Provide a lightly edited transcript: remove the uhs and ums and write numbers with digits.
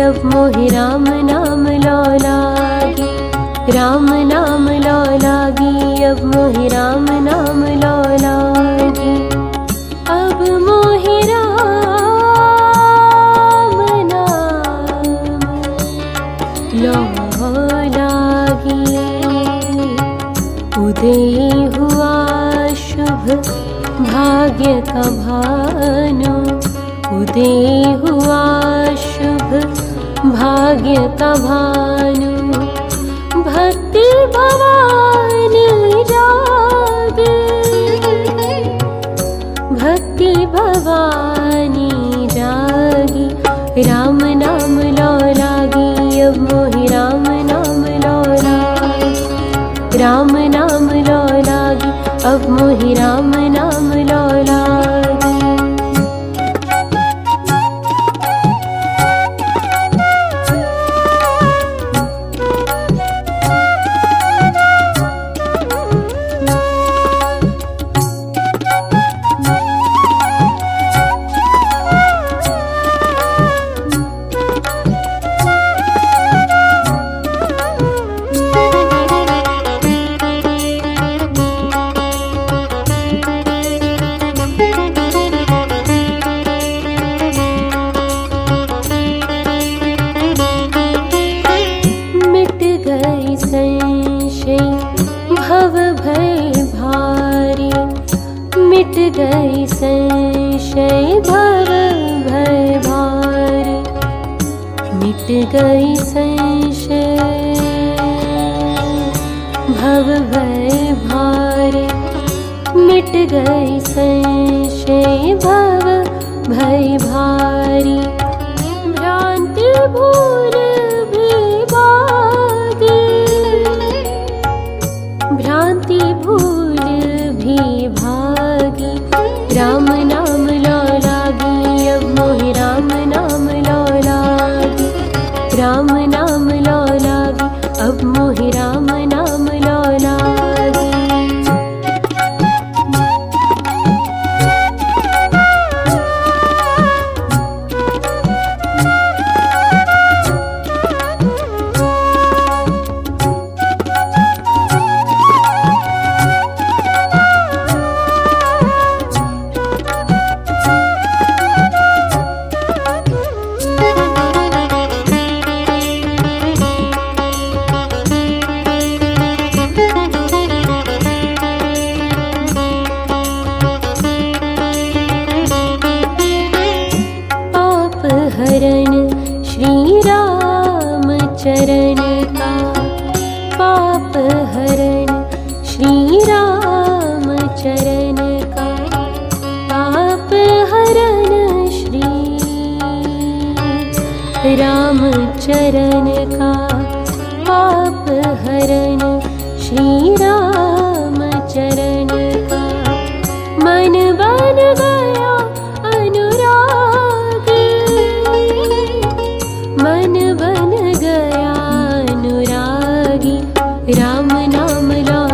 अब मोहि राम नाम लो लागी, राम नाम लो लागी, अब मोहि राम नाम लो लागी। अब मोहि राम नाम लो लागी। उदय हुआ शुभ भाग्य का भानु, उदय हुआ शुभ भाग्य का भानु। भक्ति भवानी जागे, भक्ति भवानी जागी। राम नाम लो लागी, अब मोहि राम नाम लो लागी, राम नाम लो लागी, अब मोहि राम नाम लो लागी। मिट गई संशय भव भय भारी, मिट गई संशय भव भय भारी, मिट गई संशय भव भय भारी। भ्रांति भूल भी भागी, भ्रांति भूल भी भागी। राम नाम लो लागी, अब मोहि राम नाम लो लागी, राम नाम लो लागी, अब मोहि राम नाम लो लागी। हरण श्री राम चरण का, पाप हरण श्री राम चरण का, पाप हरण श्री राम चरण का, पाप हरण श्री राम चरण का। मन बन गया अनुरागी, मन बन गया अनुरागी। राम नाम लो